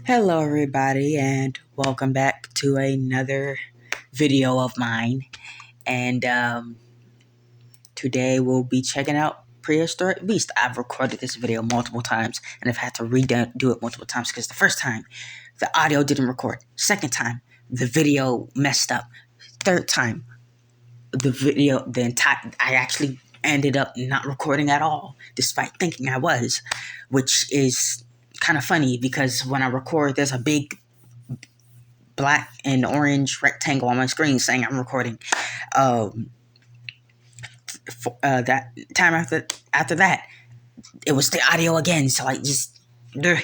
Hello, everybody, and welcome back to another video of mine. And today we'll be checking out Prehistoric Beasts. I've recorded this video multiple times, and I've had to redo it multiple times because the first time the audio didn't record. Second time, the video messed up. Third time, I actually ended up not recording at all, despite thinking I was, which is kind of funny because when I record, there's a big black and orange rectangle on my screen saying I'm recording. That time after that, it was the audio again. So like just. Yeah.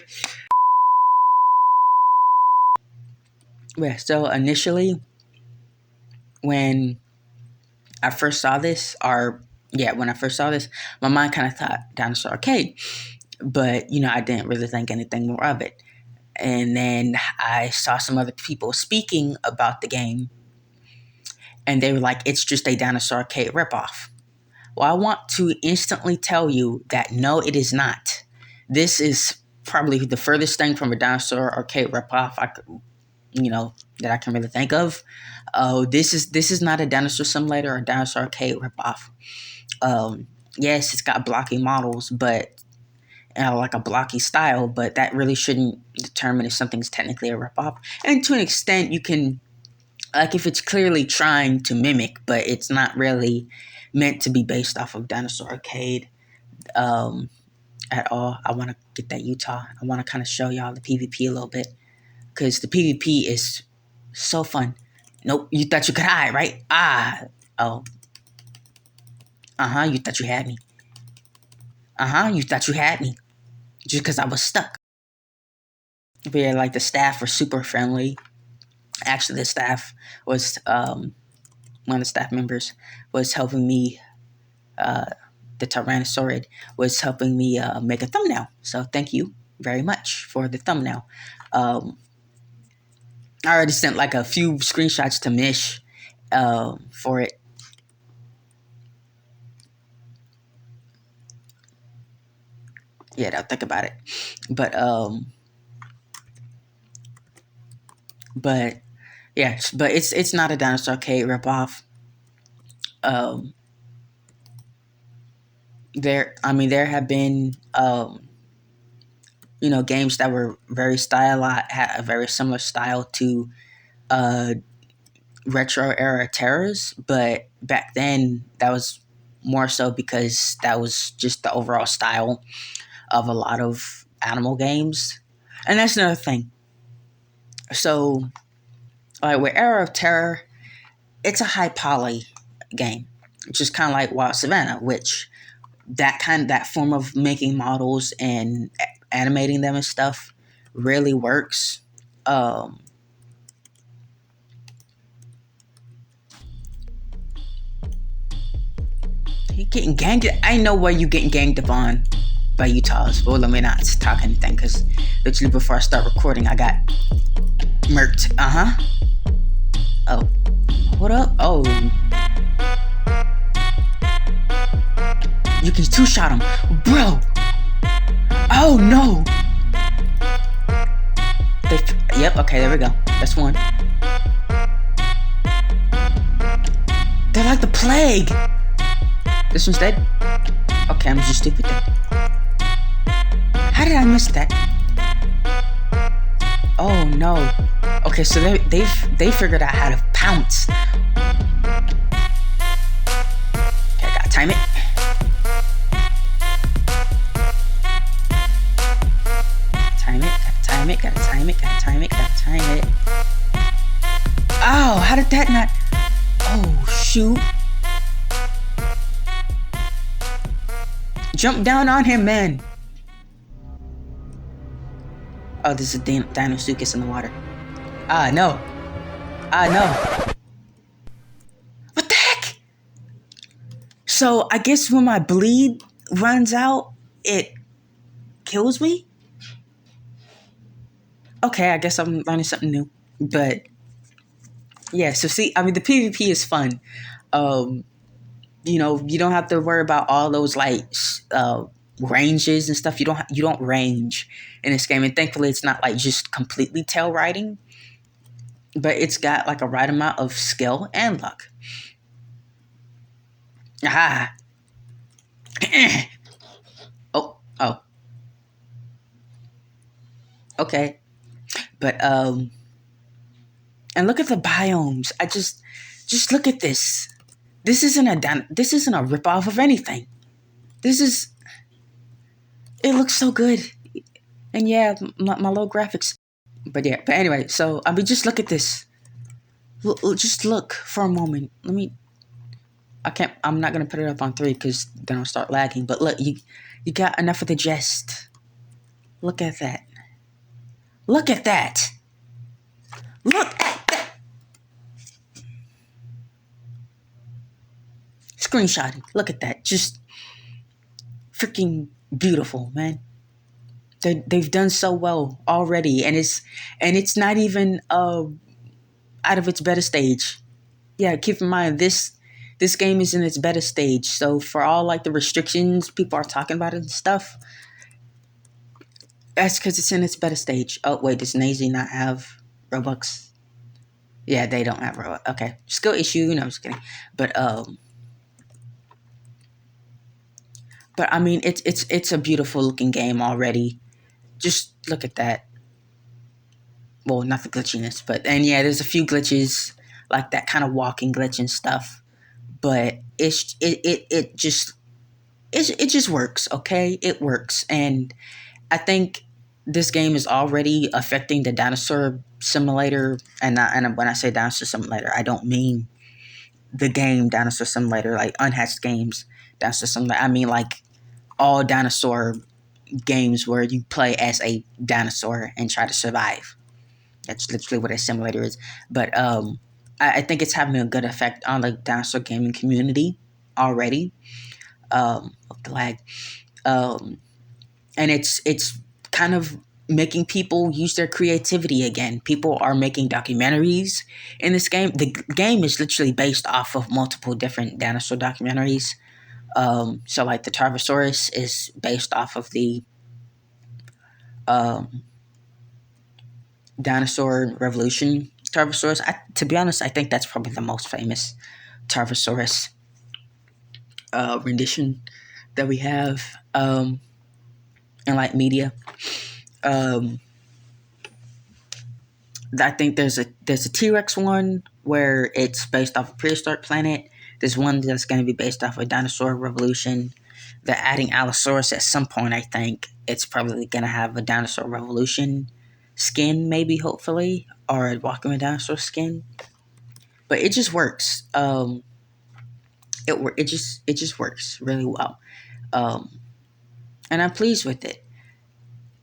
So initially, when I first saw this, my mind kind of thought Dinosaur Arcade, but I didn't really think anything more of it. And then I saw some other people speaking about the game, and they were like, it's just a Dinosaur Arcade ripoff. Well, I want to instantly tell you that no, it is not. This is probably the furthest thing from a Dinosaur Arcade ripoff that I can really think of. This is not a Dinosaur Simulator or a Dinosaur Arcade ripoff. Yes, it's got blocky models, but like a blocky style, but that really shouldn't determine if something's technically a ripoff. And to an extent, you can, like, if it's clearly trying to mimic, but it's not really meant to be based off of Dinosaur Arcade at all. I want to get that Utah. I want to kind of show y'all the PvP a little bit, because the PvP is so fun. Nope, you thought you could hide, right? You thought you had me. You thought you had me. Just because I was stuck. But yeah, like the staff were super friendly. Actually, the staff was, one of the staff members was helping me, the Tyrannosaurid was helping me make a thumbnail. So thank you very much for the thumbnail. I already sent like a few screenshots to Mish for it. Yeah, I'll think about it. But it's not a Dinosaur Arcade ripoff. There have been games that were very stylized, had a very similar style to retro era terrors, but back then that was more so because that was just the overall style of a lot of animal games. And that's another thing. So, like with Era of Terror, it's a high poly game, which is kind of like Wild Savannah, which that form of making models and animating them and stuff really works. You getting ganged? I know where you getting ganged up on by Utahs. Well, let me not talk anything, because literally before I start recording, I got murked. Oh, what up? Oh, you can two-shot him, bro. Oh no. Yep. Okay, there we go. That's one. They're like the plague. This one's dead. Okay, I'm just stupid then. How did I miss that? Oh no. Okay, so they figured out how to pounce. Okay, I gotta time it. Gotta time it. Oh, how did that not? Oh shoot. Jump down on him, man. Oh, this is Dinosuchus in the water. No. No. What the heck? So, I guess when my bleed runs out, it kills me? Okay, I guess I'm learning something new. But, yeah, so see, the PvP is fun. You don't have to worry about all those, like, ranges and stuff. You don't range in this game, and thankfully it's not like just completely tail riding, but it's got like a right amount of skill and luck. Ah. oh. Okay. But and look at the biomes. Just look at this. This isn't a ripoff of anything. It looks so good. And yeah, my low graphics. But yeah, but anyway, so I mean, just look at this. Just look for a moment. I'm not gonna put it up on 3 because then I'll start lagging. But look, you got enough of the jest. Look at that. Look at that. Look at that. Screenshotting. Look at that. Just freaking beautiful, man. They've done so well already, and it's not even out of its beta stage. Yeah, keep in mind this game is in its beta stage, so for all like the restrictions people are talking about and stuff, that's because it's in its beta stage. Oh wait, does Nazy not have Robux? Yeah, they don't have Robux. Okay, skill issue. No, I'm just kidding. But I mean, it's a beautiful looking game already. Just look at that. Well, not the glitchiness, but and yeah, there's a few glitches like that kind of walking glitch and stuff, but it just works. Okay, it works, and I think this game is already affecting the dinosaur simulator, and when I say dinosaur simulator, I don't mean the game Dinosaur Simulator, like unhatched games Dinosaur Simulator. I mean like all dinosaur games where you play as a dinosaur and try to survive. That's literally what a simulator is. But I think it's having a good effect on the dinosaur gaming community already. The lag, and it's kind of making people use their creativity again. People are making documentaries in this game. The game is literally based off of multiple different dinosaur documentaries. So like the Tarbosaurus is based off of the Dinosaur Revolution Tarbosaurus. To be honest, I think that's probably the most famous Tarbosaurus rendition that we have in like media. I think there's a T-Rex one where it's based off a prehistoric planet. There's one that's going to be based off a Dinosaur Revolution. They're adding Allosaurus at some point, I think. It's probably going to have a Dinosaur Revolution skin, maybe, hopefully, or a Walking with Dinosaur skin. But it just works. It just works really well. And I'm pleased with it.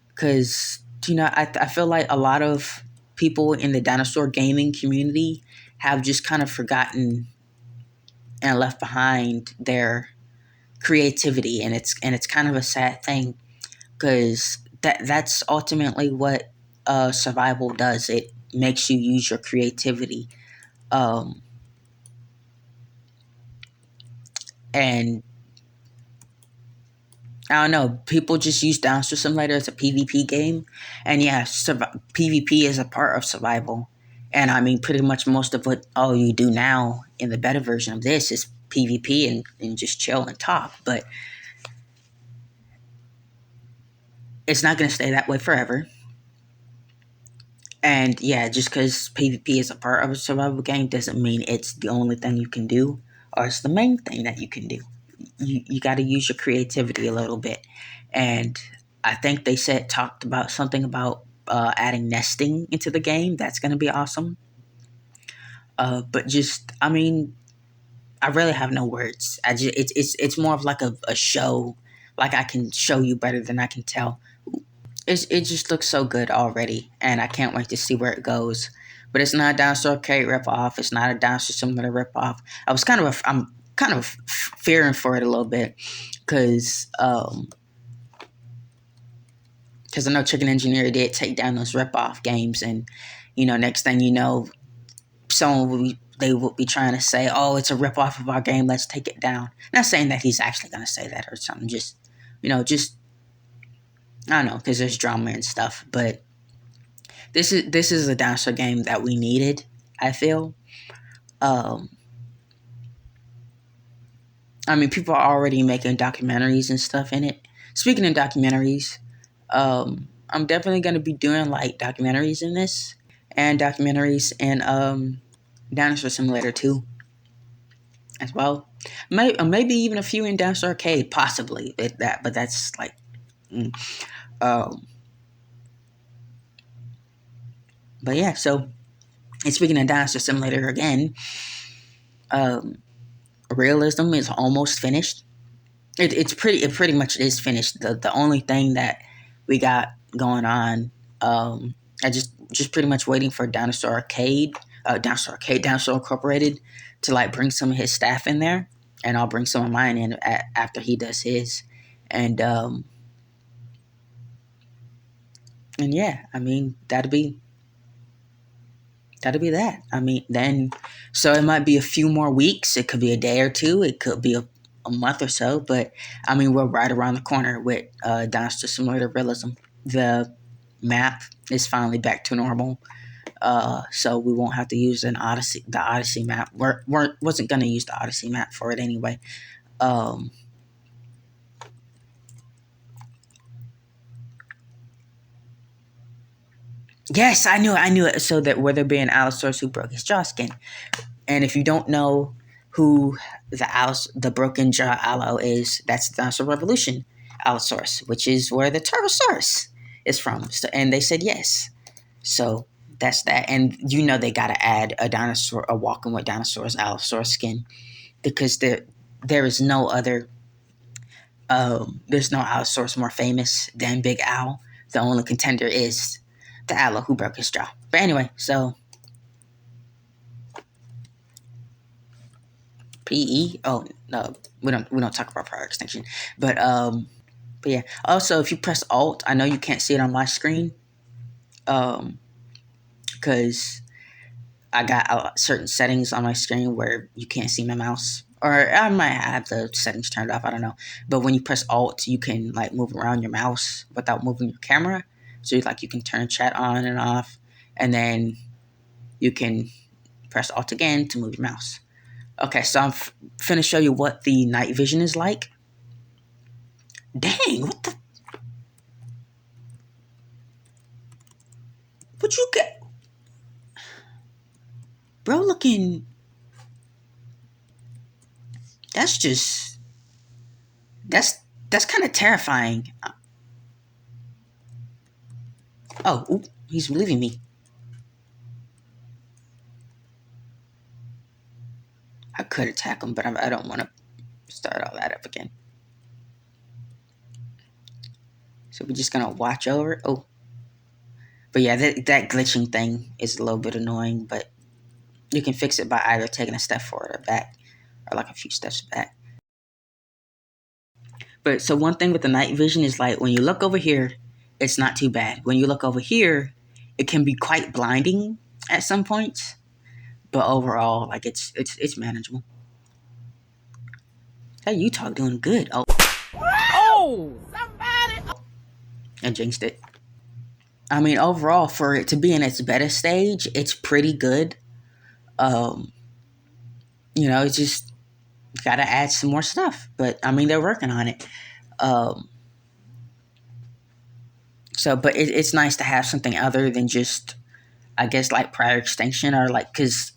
Because, I feel like a lot of people in the dinosaur gaming community have just kind of forgotten and left behind their creativity, and it's kind of a sad thing because that's ultimately what survival does. It makes you use your creativity, and I don't know, people just use Dinosaur Simulator as a PvP game, and yeah, PvP is a part of survival. And I mean, pretty much most of what all you do now in the beta version of this is PvP and just chill and talk. But it's not going to stay that way forever. And yeah, just because PvP is a part of a survival game doesn't mean it's the only thing you can do or it's the main thing that you can do. You got to use your creativity a little bit. And I think they talked about something about adding nesting into the game. That's going to be awesome. But just, I mean, I really have no words. It's more of like a show. Like I can show you better than I can tell. It just looks so good already, and I can't wait to see where it goes. But it's not a Dinosaur Arcade ripoff. It's not a Dinosaur Simulator ripoff. I'm kind of fearing for it a little bit because I know Chicken Engineer did take down those ripoff games, and next thing you know, they will be trying to say, "Oh, it's a ripoff of our game. Let's take it down." Not saying that he's actually going to say that or something. Just Just I don't know, because there's drama and stuff. But this is a dinosaur game that we needed, I feel. Um, I mean, people are already making documentaries and stuff in it. Speaking of documentaries, I'm definitely going to be doing like documentaries in this and documentaries in Dinosaur Simulator 2 as well. Maybe even a few in Dinosaur Arcade, possibly. But that's like, mm. um, but yeah. So, and speaking of Dinosaur Simulator again, um, realism is almost finished. It pretty much is finished. The only thing that we got going on, I just pretty much waiting for Dinosaur Incorporated to like bring some of his staff in there, and I'll bring some of mine in after he does his, and and yeah, I mean that'll be that. I mean, then, so it might be a few more weeks. It could be a day or two. It could be a month or so. But I mean, we're right around the corner with Dinosaur Simulator Realism. The map is finally back to normal. So we won't have to use the Odyssey map. Wasn't gonna use the Odyssey map for it anyway. Um, yes, I knew it. So that where there be an Allosaurus who broke his jaw skin. And if you don't know who the broken jaw allo is, that's the Dinosaur Revolution Allosaurus, which is where the Pterosaurus is from. So, and they said yes. So that's that. And they got to add a walking with dinosaurs Allosaurus skin, because there is no other. There's no Allosaurus more famous than Big Al. The only contender is the Allo who broke his jaw. But anyway, so PE. Oh no, we don't talk about prior extinction. But yeah. Also, if you press Alt, I know you can't see it on my screen, because I got certain settings on my screen where you can't see my mouse, or I might have the settings turned off. I don't know. But when you press Alt, you can like move around your mouse without moving your camera. So you can turn chat on and off, and you can press Alt again to move your mouse. Okay, so I'm finna show you what the night vision is like. Dang, what the? What you get? Bro, looking. That's just. That's kind of terrifying. Oh, ooh, he's leaving me. I could attack him, but I don't want to start all that up again. So we're just gonna watch over. Oh, but yeah, that glitching thing is a little bit annoying, but you can fix it by either taking a step forward or back, or like a few steps back. But so one thing with the night vision is like when you look over here, it's not too bad. When you look over here, it can be quite blinding at some points, but overall, like it's manageable. Hey, Utah doing good. Oh, somebody! I jinxed it. I mean, overall, for it to be in its beta stage, it's pretty good. It's just gotta add some more stuff, but I mean, they're working on it. But it's nice to have something other than just, I guess, like prior extinction, or like, because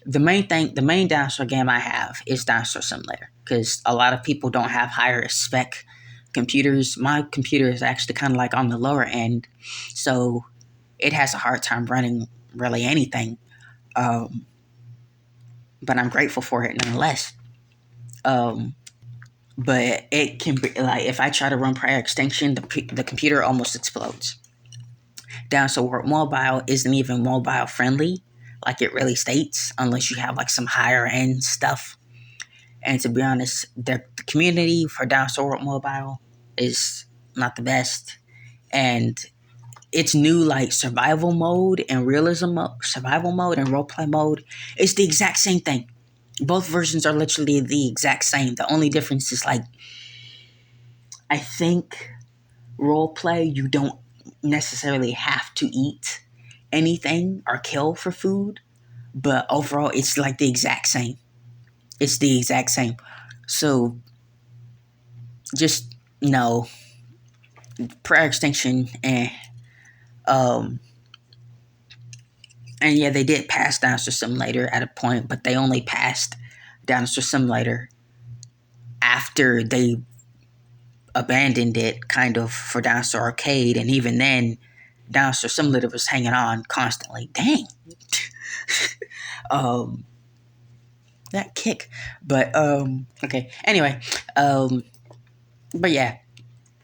the main dinosaur game I have is Dinosaur Simulator, because a lot of people don't have higher spec computers. My computer is actually kind of like on the lower end, so it has a hard time running really anything. But I'm grateful for it nonetheless. But it can be like, if I try to run prior extinction, the computer almost explodes. Dinosaur Mobile isn't even mobile friendly, like it really states, unless you have like some higher end stuff. And to be honest, the community for Dinosaur Mobile is not the best. And its new like survival mode and survival mode and roleplay mode is the exact same thing. Both versions are literally the exact same. The only difference is like I think role play, you don't necessarily have to eat anything or kill for food, but overall, it's like the exact same. It's the exact same. So just no prayer extinction um and yeah, they did pass Dinosaur Simulator at a point, but they only passed Dinosaur Simulator after they abandoned it kind of for Dinosaur Arcade, and even then Dinosaur Simulator was hanging on constantly. Dang. um that kick. But okay. Anyway, but yeah,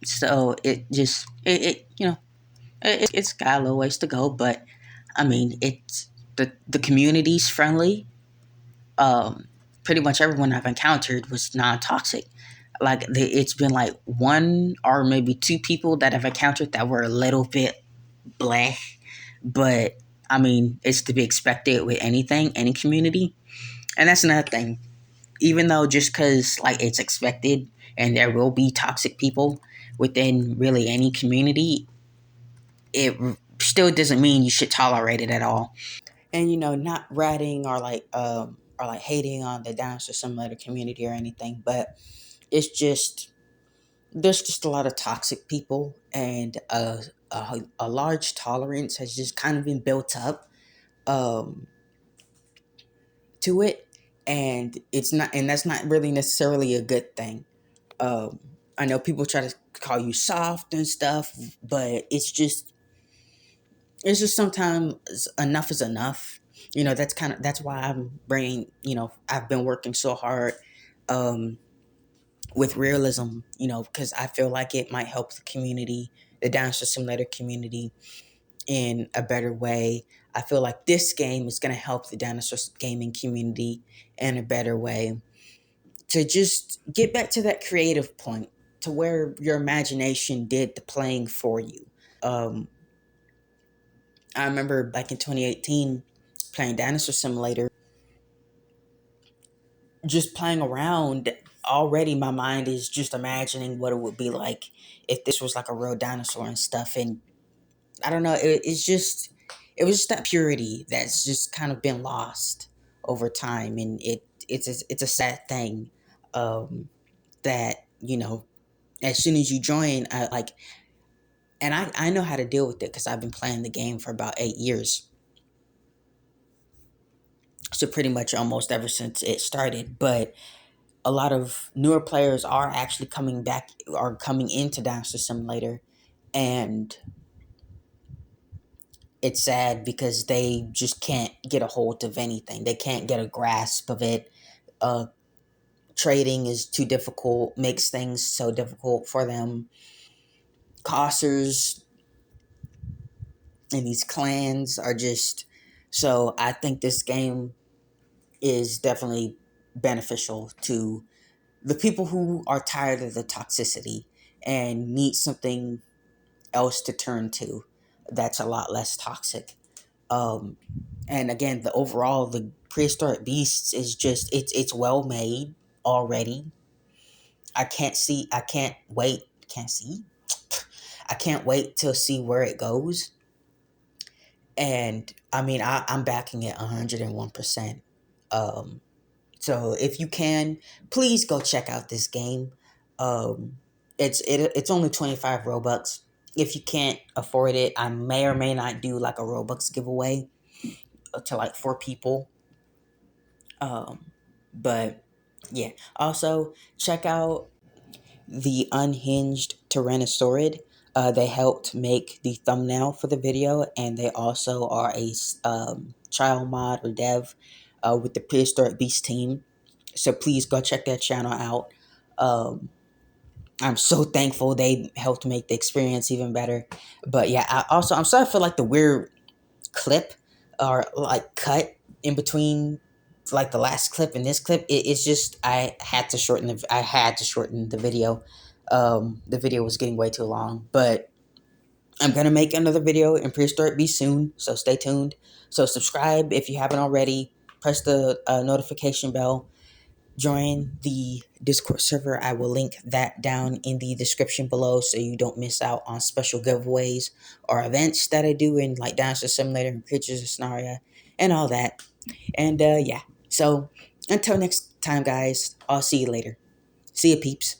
so it it's got a little ways to go, but I mean, it's the community's friendly. Pretty much everyone I've encountered was non-toxic. Like it's been like one or maybe two people that I've encountered that were a little bit bleh, but I mean, it's to be expected with anything, any community. And that's another thing. Even though just because like it's expected and there will be toxic people within really any community, it still doesn't mean you should tolerate it at all. And not ratting or like hating on the dinosaur simulator community or anything, but it's just there's just a lot of toxic people, and a large tolerance has just kind of been built up um, to it, and it's not, and that's not really necessarily a good thing. Um, I know people try to call you soft and stuff, but it's just sometimes enough is enough. That's why I'm bringing. I've been working so hard um, with realism. Because I feel like it might help the community, the Dinosaur Simulator community, in a better way. I feel like this game is going to help the dinosaur gaming community in a better way, to just get back to that creative point, to where your imagination did the playing for you. Um, I remember back in 2018 playing Dinosaur Simulator, just playing around. Already, my mind is just imagining what it would be like if this was like a real dinosaur and stuff. And I don't know, it was just that purity that's just kind of been lost over time, and it's a sad thing. That as soon as you join, I know how to deal with it because I've been playing the game for about 8 years. So pretty much almost ever since it started. But a lot of newer players are actually coming back or coming into Dinosaur Simulator, and it's sad because they just can't get a hold of anything. They can't get a grasp of it. Uh, Trading is too difficult, makes things so difficult for them. Cossers and these clans are just, so I think this game is definitely beneficial to the people who are tired of the toxicity and need something else to turn to that's a lot less toxic. Um, and again, the Prehistoric Beasts is just, it's well made already. I can't wait, can't see, I can't wait to see where it goes. And I mean, I'm backing it 101%. Um, so if you can, please go check out this game. Um, it's only 25 Robux. If you can't afford it, I may or may not do like a Robux giveaway to like 4 people. Um, but yeah, also check out the Unhinged Tyrannosaurid. They helped make the thumbnail for the video, and they also are a child mod or dev with the Prehistoric Beast team. So please go check that channel out. Um, I'm so thankful they helped make the experience even better. But yeah, I'm sorry for like the weird clip or like cut in between like the last clip and this clip. It's just I had to shorten the video. The video was getting way too long, but I'm gonna make another video in Prehistoric Beast soon, so stay tuned. So subscribe if you haven't already. Press the notification bell. join the Discord server. I will link that down in the description below so you don't miss out on special giveaways or events that I do in like Dinosaur Simulator and Creatures of Scenaria and all that. And yeah, so until next time, guys, I'll see you later. See you, peeps.